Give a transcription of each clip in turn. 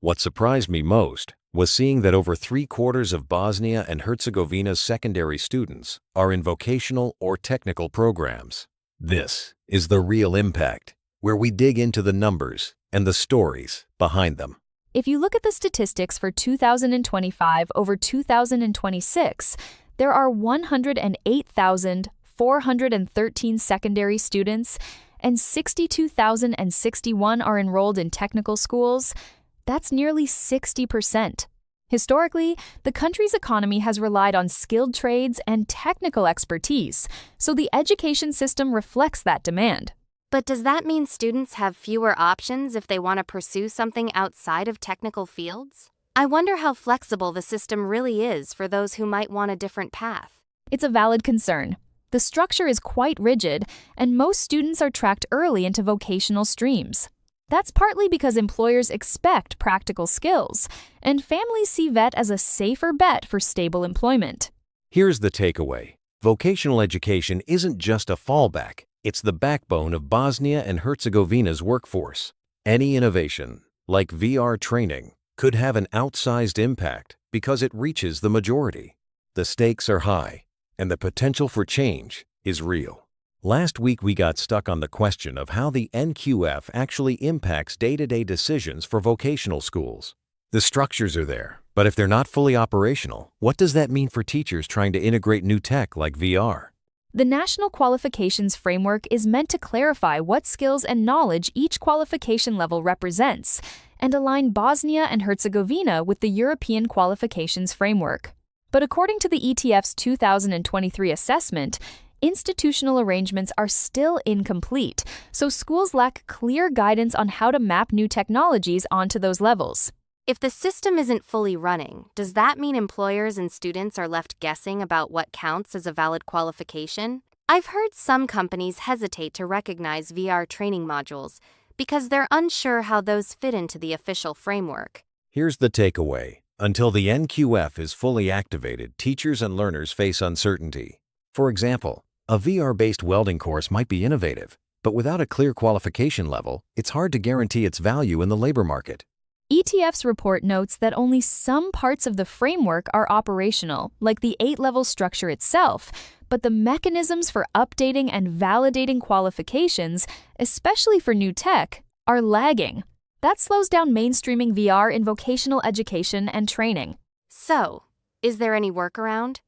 What surprised me most was seeing that over 3/4 of Bosnia and Herzegovina's secondary students are in vocational or technical programs. This is the real impact, where we dig into the numbers and the stories behind them. If you look at the statistics for 2025 over 2026, there are 108,413 secondary students and 62,061 are enrolled in technical schools. That's nearly 60%. Historically, the country's economy has relied on skilled trades and technical expertise, so the education system reflects that demand. But does that mean students have fewer options if they want to pursue something outside of technical fields? I wonder how flexible the system really is for those who might want a different path. It's a valid concern. The structure is quite rigid, and most students are tracked early into vocational streams. That's partly because employers expect practical skills, and families see VET as a safer bet for stable employment. Here's the takeaway. Vocational education isn't just a fallback, it's the backbone of Bosnia and Herzegovina's workforce. Any innovation, like VR training, could have an outsized impact because it reaches the majority. The stakes are high, and the potential for change is real. Last week we got stuck on the question of how the NQF actually impacts day-to-day decisions for vocational schools. The structures are there, but if they're not fully operational, what does that mean for teachers trying to integrate new tech like VR? The National Qualifications Framework is meant to clarify what skills and knowledge each qualification level represents and align Bosnia and Herzegovina with the European Qualifications Framework. But according to the ETF's 2023 assessment, institutional arrangements are still incomplete, so schools lack clear guidance on how to map new technologies onto those levels. If the system isn't fully running, does that mean employers and students are left guessing about what counts as a valid qualification? I've heard some companies hesitate to recognize VR training modules because they're unsure how those fit into the official framework. Here's the takeaway. Until the NQF is fully activated, teachers and learners face uncertainty. For example, a VR-based welding course might be innovative, but without a clear qualification level, it's hard to guarantee its value in the labor market. ETF's report notes that only some parts of the framework are operational, like the 8-level structure itself, but the mechanisms for updating and validating qualifications, especially for new tech, are lagging. That slows down mainstreaming VR in vocational education and training. So, is there any workaround?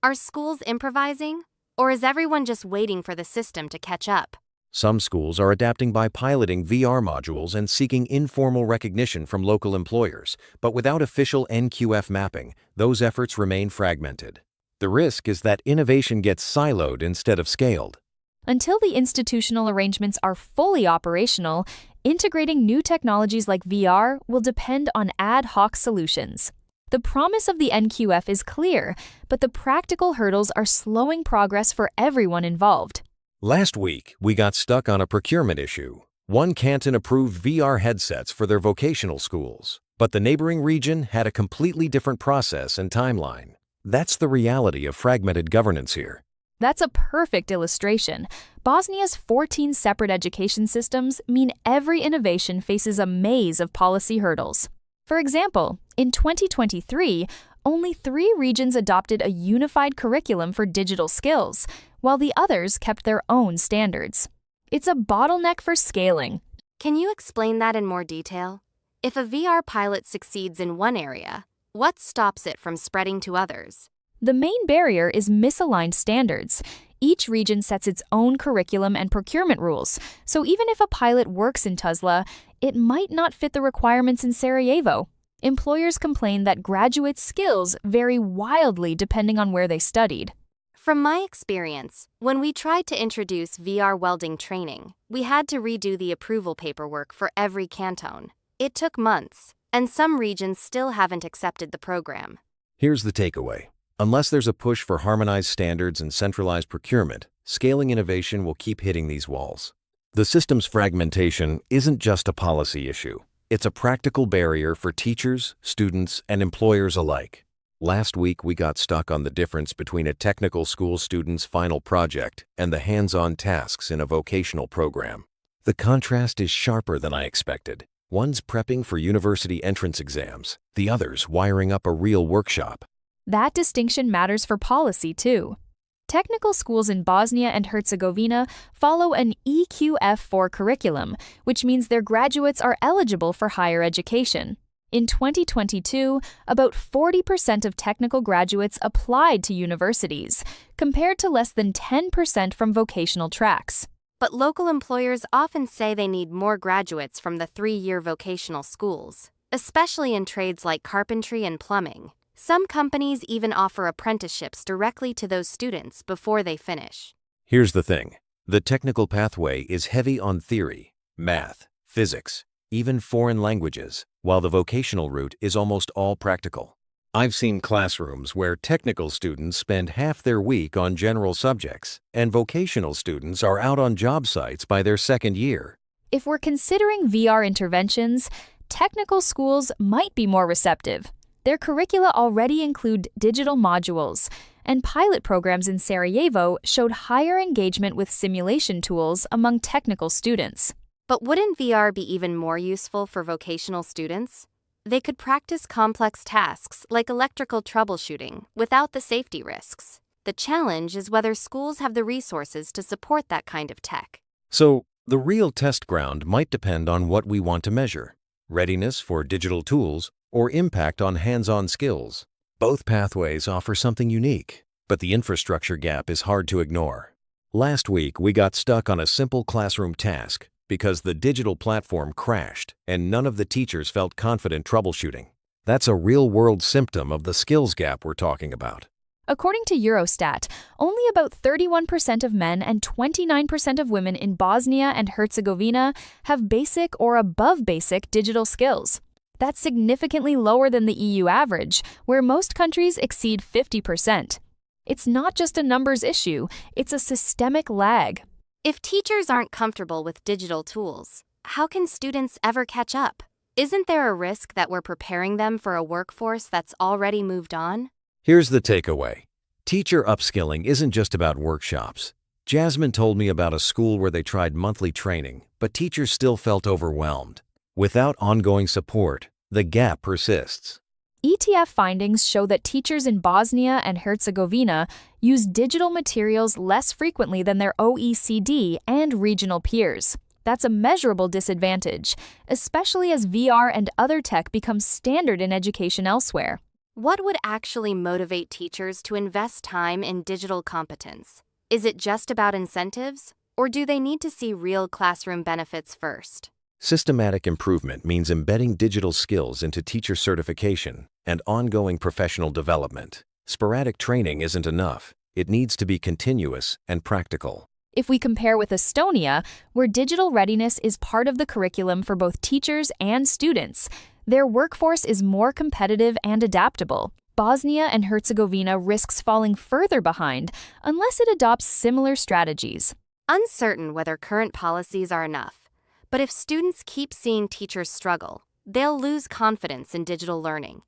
Are schools improvising? Or is everyone just waiting for the system to catch up? Some schools are adapting by piloting VR modules and seeking informal recognition from local employers, but without official NQF mapping, those efforts remain fragmented. The risk is that innovation gets siloed instead of scaled. Until the institutional arrangements are fully operational, integrating new technologies like VR will depend on ad hoc solutions. The promise of the NQF is clear, but the practical hurdles are slowing progress for everyone involved. Last week, we got stuck on a procurement issue. One canton approved VR headsets for their vocational schools, but the neighboring region had a completely different process and timeline. That's the reality of fragmented governance here. That's a perfect illustration. Bosnia's 14 separate education systems mean every innovation faces a maze of policy hurdles. For example, in 2023, only 3 regions adopted a unified curriculum for digital skills, while the others kept their own standards. It's a bottleneck for scaling. Can you explain that in more detail? If a VR pilot succeeds in one area, what stops it from spreading to others? The main barrier is misaligned standards. Each region sets its own curriculum and procurement rules, so even if a pilot works in Tuzla, it might not fit the requirements in Sarajevo. Employers complain that graduate skills vary wildly depending on where they studied. From my experience, when we tried to introduce VR welding training, we had to redo the approval paperwork for every canton. It took months, and some regions still haven't accepted the program. Here's the takeaway. Unless there's a push for harmonized standards and centralized procurement, scaling innovation will keep hitting these walls. The system's fragmentation isn't just a policy issue. It's a practical barrier for teachers, students, and employers alike. Last week, we got stuck on the difference between a technical school student's final project and the hands-on tasks in a vocational program. The contrast is sharper than I expected. One's prepping for university entrance exams, the other's wiring up a real workshop. That distinction matters for policy, too. Technical schools in Bosnia and Herzegovina follow an EQF4 curriculum, which means their graduates are eligible for higher education. In 2022, about 40% of technical graduates applied to universities, compared to less than 10% from vocational tracks. But local employers often say they need more graduates from the 3-year vocational schools, especially in trades like carpentry and plumbing. Some companies even offer apprenticeships directly to those students before they finish. Here's the thing. The technical pathway is heavy on theory, math, physics, even foreign languages, while the vocational route is almost all practical. I've seen classrooms where technical students spend half their week on general subjects, and vocational students are out on job sites by their second year. If we're considering VR interventions, technical schools might be more receptive. Their curricula already include digital modules, and pilot programs in Sarajevo showed higher engagement with simulation tools among technical students. But wouldn't VR be even more useful for vocational students? They could practice complex tasks like electrical troubleshooting without the safety risks. The challenge is whether schools have the resources to support that kind of tech. So, the real test ground might depend on what we want to measure: readiness for digital tools or impact on hands-on skills. Both pathways offer something unique, but the infrastructure gap is hard to ignore. Last week, we got stuck on a simple classroom task because the digital platform crashed and none of the teachers felt confident troubleshooting. That's a real-world symptom of the skills gap we're talking about. According to Eurostat, only about 31% of men and 29% of women in Bosnia and Herzegovina have basic or above basic digital skills. That's significantly lower than the EU average, where most countries exceed 50%. It's not just a numbers issue, it's a systemic lag. If teachers aren't comfortable with digital tools, how can students ever catch up? Isn't there a risk that we're preparing them for a workforce that's already moved on? Here's the takeaway. Teacher upskilling isn't just about workshops. Jasmine told me about a school where they tried monthly training, but teachers still felt overwhelmed. Without ongoing support, the gap persists. ETF findings show that teachers in Bosnia and Herzegovina use digital materials less frequently than their OECD and regional peers. That's a measurable disadvantage, especially as VR and other tech become standard in education elsewhere. What would actually motivate teachers to invest time in digital competence? Is it just about incentives, or do they need to see real classroom benefits first? Systematic improvement means embedding digital skills into teacher certification and ongoing professional development. Sporadic training isn't enough. It needs to be continuous and practical. If we compare with Estonia, where digital readiness is part of the curriculum for both teachers and students, their workforce is more competitive and adaptable. Bosnia and Herzegovina risks falling further behind unless it adopts similar strategies. Uncertain whether current policies are enough. But if students keep seeing teachers struggle, they'll lose confidence in digital learning.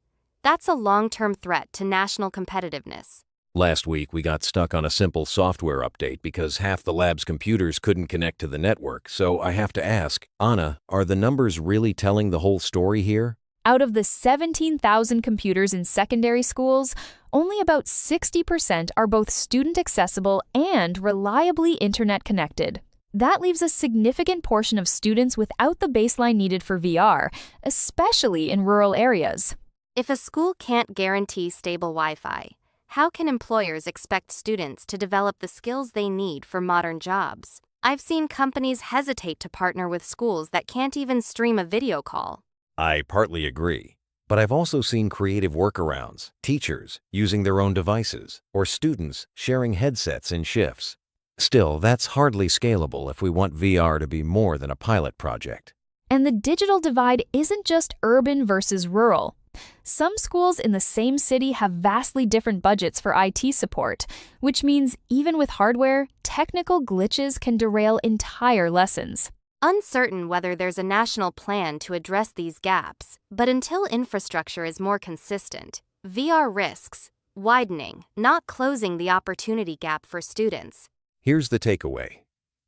That's a long-term threat to national competitiveness. Last week, we got stuck on a simple software update because half the lab's computers couldn't connect to the network. So I have to ask, Anna, are the numbers really telling the whole story here? Out of the 17,000 computers in secondary schools, only about 60% are both student-accessible and reliably internet-connected. That leaves a significant portion of students without the baseline needed for VR, especially in rural areas. If a school can't guarantee stable Wi-Fi, how can employers expect students to develop the skills they need for modern jobs? I've seen companies hesitate to partner with schools that can't even stream a video call. I partly agree, but I've also seen creative workarounds, teachers using their own devices, or students sharing headsets in shifts. Still, that's hardly scalable if we want VR to be more than a pilot project. And the digital divide isn't just urban versus rural. Some schools in the same city have vastly different budgets for IT support, which means even with hardware, technical glitches can derail entire lessons. Uncertain whether there's a national plan to address these gaps, but until infrastructure is more consistent, VR risks widening, not closing the opportunity gap for students. Here's the takeaway.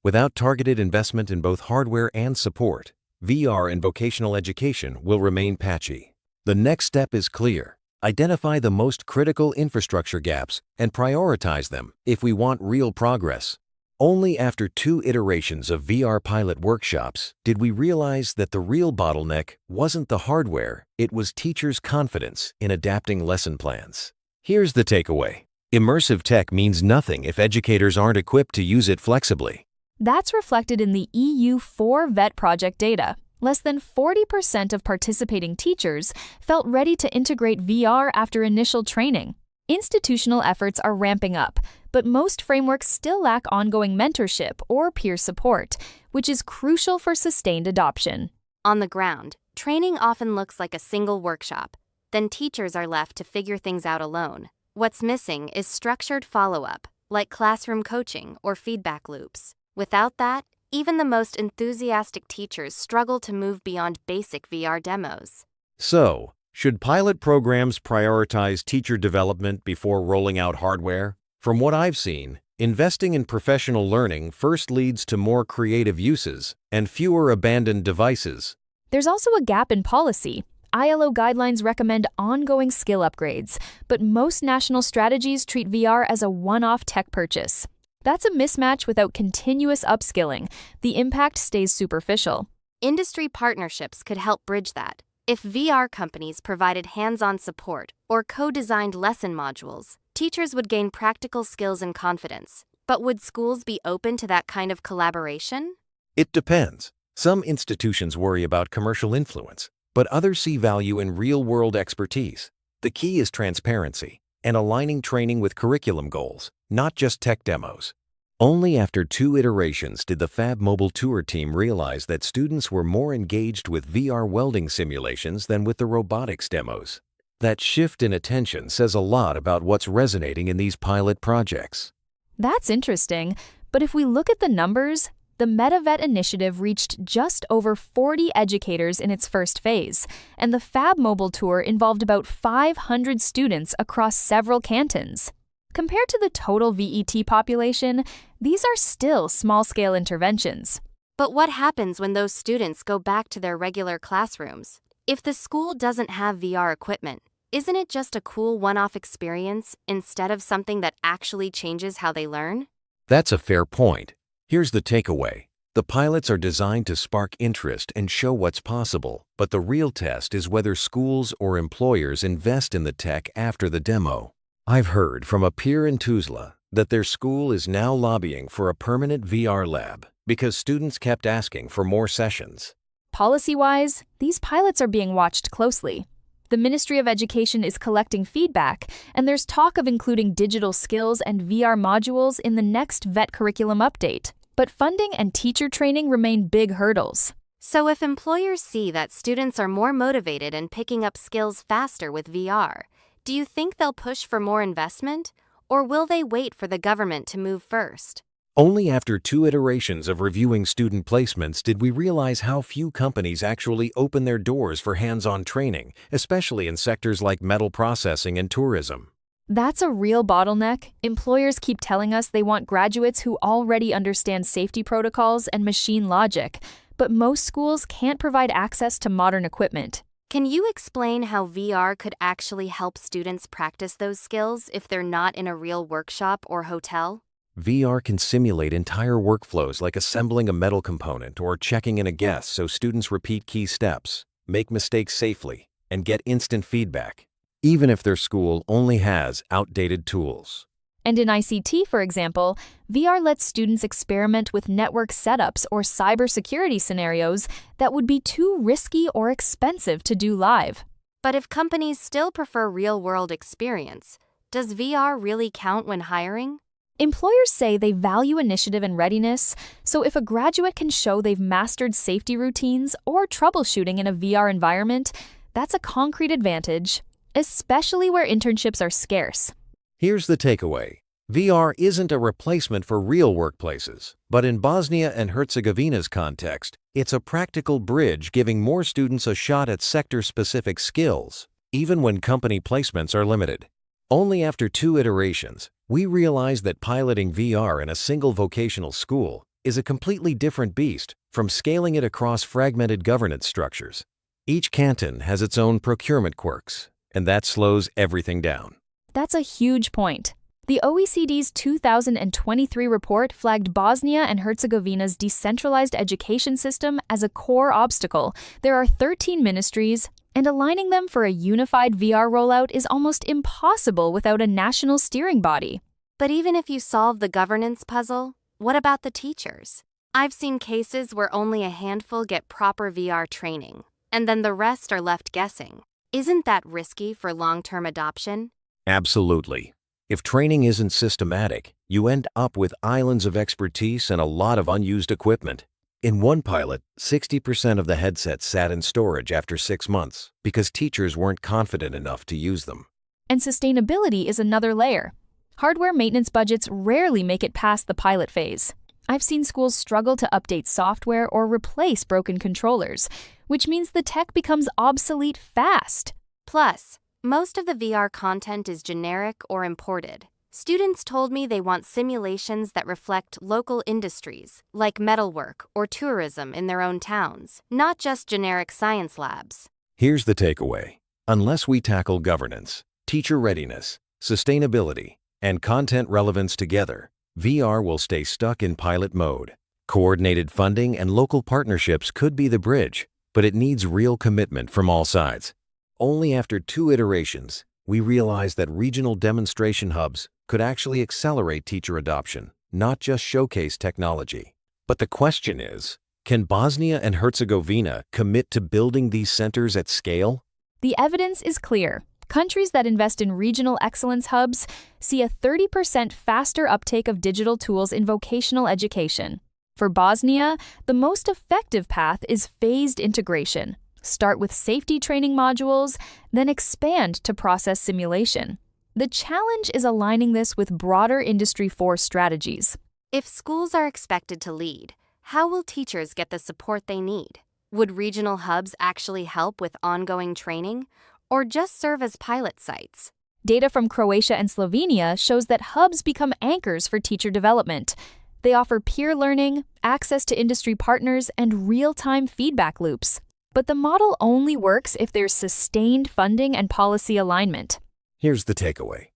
Without targeted investment in both hardware and support, VR in vocational education will remain patchy. The next step is clear. Identify the most critical infrastructure gaps and prioritize them if we want real progress. Only after 2 iterations of VR pilot workshops did we realize that the real bottleneck wasn't the hardware, it was teachers' confidence in adapting lesson plans. Here's the takeaway. Immersive tech means nothing if educators aren't equipped to use it flexibly. That's reflected in the EU4 VET project data. Less than 40% of participating teachers felt ready to integrate VR after initial training. Institutional efforts are ramping up, but most frameworks still lack ongoing mentorship or peer support, which is crucial for sustained adoption. On the ground, training often looks like a single workshop. Then teachers are left to figure things out alone. What's missing is structured follow-up, like classroom coaching or feedback loops. Without that, even the most enthusiastic teachers struggle to move beyond basic VR demos. So, should pilot programs prioritize teacher development before rolling out hardware? From what I've seen, investing in professional learning first leads to more creative uses and fewer abandoned devices. There's also a gap in policy. ILO guidelines recommend ongoing skill upgrades, but most national strategies treat VR as a one-off tech purchase. That's a mismatch without continuous upskilling. The impact stays superficial. Industry partnerships could help bridge that. If VR companies provided hands-on support or co-designed lesson modules, teachers would gain practical skills and confidence. But would schools be open to that kind of collaboration? It depends. Some institutions worry about commercial influence, but others see value in real-world expertise. The key is transparency and aligning training with curriculum goals, not just tech demos. Only after 2 iterations did the Fab Mobile Tour team realize that students were more engaged with VR welding simulations than with the robotics demos. That shift in attention says a lot about what's resonating in these pilot projects. That's interesting, but if we look at the numbers, the MetaVet initiative reached just over 40 educators in its first phase, and the Fab Mobile Tour involved about 500 students across several cantons. Compared to the total VET population, these are still small-scale interventions. But what happens when those students go back to their regular classrooms? If the school doesn't have VR equipment, isn't it just a cool one-off experience instead of something that actually changes how they learn? That's a fair point. Here's the takeaway. The pilots are designed to spark interest and show what's possible, but the real test is whether schools or employers invest in the tech after the demo. I've heard from a peer in Tuzla that their school is now lobbying for a permanent VR lab because students kept asking for more sessions. Policy-wise, these pilots are being watched closely. The Ministry of Education is collecting feedback, and there's talk of including digital skills and VR modules in the next VET curriculum update. But funding and teacher training remain big hurdles. So if employers see that students are more motivated and picking up skills faster with VR, do you think they'll push for more investment, or will they wait for the government to move first? Only after 2 iterations of reviewing student placements did we realize how few companies actually open their doors for hands-on training, especially in sectors like metal processing and tourism. That's a real bottleneck. Employers keep telling us they want graduates who already understand safety protocols and machine logic, but most schools can't provide access to modern equipment. Can you explain how VR could actually help students practice those skills if they're not in a real workshop or hotel? VR can simulate entire workflows like assembling a metal component or checking in a guest so students repeat key steps, make mistakes safely, and get instant feedback, even if their school only has outdated tools. And in ICT, for example, VR lets students experiment with network setups or cybersecurity scenarios that would be too risky or expensive to do live. But if companies still prefer real-world experience, does VR really count when hiring? Employers say they value initiative and readiness, so if a graduate can show they've mastered safety routines or troubleshooting in a VR environment, that's a concrete advantage, especially where internships are scarce. Here's the takeaway. VR isn't a replacement for real workplaces, but in Bosnia and Herzegovina's context, it's a practical bridge giving more students a shot at sector-specific skills, even when company placements are limited. Only after 2 iterations, we realized that piloting VR in a single vocational school is a completely different beast from scaling it across fragmented governance structures. Each canton has its own procurement quirks, and that slows everything down. That's a huge point. The OECD's 2023 report flagged Bosnia and Herzegovina's decentralized education system as a core obstacle. There are 13 ministries, and aligning them for a unified VR rollout is almost impossible without a national steering body. But even if you solve the governance puzzle, what about the teachers? I've seen cases where only a handful get proper VR training, and then the rest are left guessing. Isn't that risky for long-term adoption? Absolutely. If training isn't systematic, you end up with islands of expertise and a lot of unused equipment. In one pilot, 60% of the headsets sat in storage after 6 months because teachers weren't confident enough to use them. And sustainability is another layer. Hardware maintenance budgets rarely make it past the pilot phase. I've seen schools struggle to update software or replace broken controllers, which means the tech becomes obsolete fast. Plus, most of the VR content is generic or imported. Students told me they want simulations that reflect local industries, like metalwork or tourism in their own towns, not just generic science labs. Here's the takeaway. Unless we tackle governance, teacher readiness, sustainability, and content relevance together, VR will stay stuck in pilot mode. Coordinated funding and local partnerships could be the bridge, but it needs real commitment from all sides. Only after 2 iterations, we realized that regional demonstration hubs could actually accelerate teacher adoption, not just showcase technology. But the question is, can Bosnia and Herzegovina commit to building these centers at scale? The evidence is clear. Countries that invest in regional excellence hubs see a 30% faster uptake of digital tools in vocational education. For Bosnia, the most effective path is phased integration. Start with safety training modules, then expand to process simulation. The challenge is aligning this with broader Industry 4 strategies. If schools are expected to lead, how will teachers get the support they need? Would regional hubs actually help with ongoing training, or just serve as pilot sites? Data from Croatia and Slovenia shows that hubs become anchors for teacher development. They offer peer learning, access to industry partners, and real-time feedback loops. But the model only works if there's sustained funding and policy alignment. Here's the takeaway.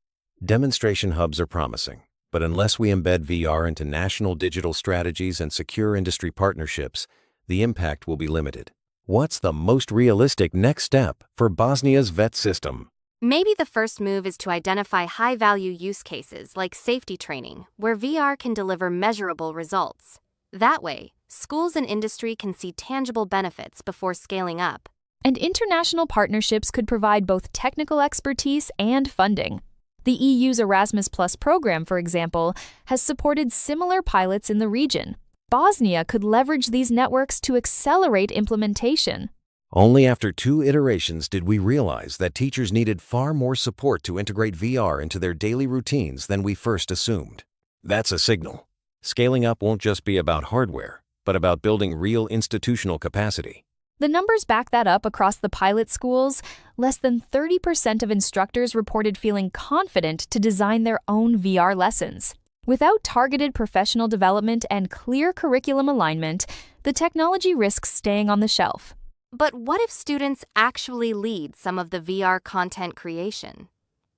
Demonstration hubs are promising, but unless we embed VR into national digital strategies and secure industry partnerships, the impact will be limited. What's the most realistic next step for Bosnia's VET system? Maybe the first move is to identify high-value use cases like safety training, where VR can deliver measurable results. That way, schools and industry can see tangible benefits before scaling up. And international partnerships could provide both technical expertise and funding. The EU's Erasmus Plus program, for example, has supported similar pilots in the region. Bosnia could leverage these networks to accelerate implementation. Only after 2 iterations did we realize that teachers needed far more support to integrate VR into their daily routines than we first assumed. That's a signal. Scaling up won't just be about hardware, but about building real institutional capacity. The numbers back that up across the pilot schools. Less than 30% of instructors reported feeling confident to design their own VR lessons. Without targeted professional development and clear curriculum alignment, the technology risks staying on the shelf. But what if students actually lead some of the VR content creation?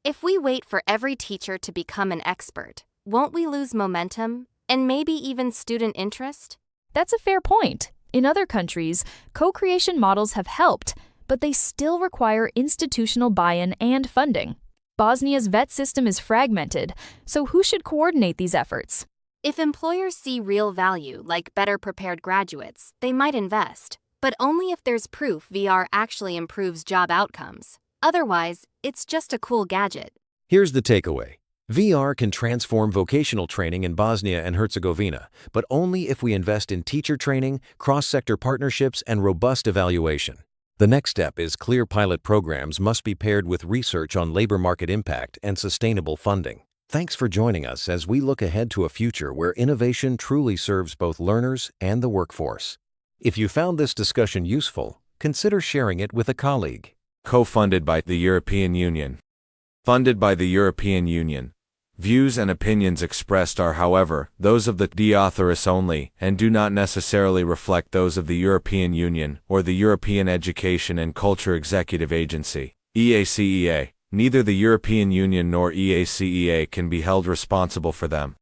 If we wait for every teacher to become an expert, won't we lose momentum and maybe even student interest? That's a fair point. In other countries, co-creation models have helped, but they still require institutional buy-in and funding. Bosnia's VET system is fragmented, so who should coordinate these efforts? If employers see real value, like better prepared graduates, they might invest, but only if there's proof VR actually improves job outcomes. Otherwise, it's just a cool gadget. Here's the takeaway. VR can transform vocational training in Bosnia and Herzegovina, but only if we invest in teacher training, cross-sector partnerships, and robust evaluation. The next step is clear pilot programs must be paired with research on labor market impact and sustainable funding. Thanks for joining us as we look ahead to a future where innovation truly serves both learners and the workforce. If you found this discussion useful, consider sharing it with a colleague. Co-funded by the European Union. Funded by the European Union. Views and opinions expressed are, however, those of the authoress only, and do not necessarily reflect those of the European Union or the European Education and Culture Executive Agency, EACEA. Neither the European Union nor EACEA can be held responsible for them.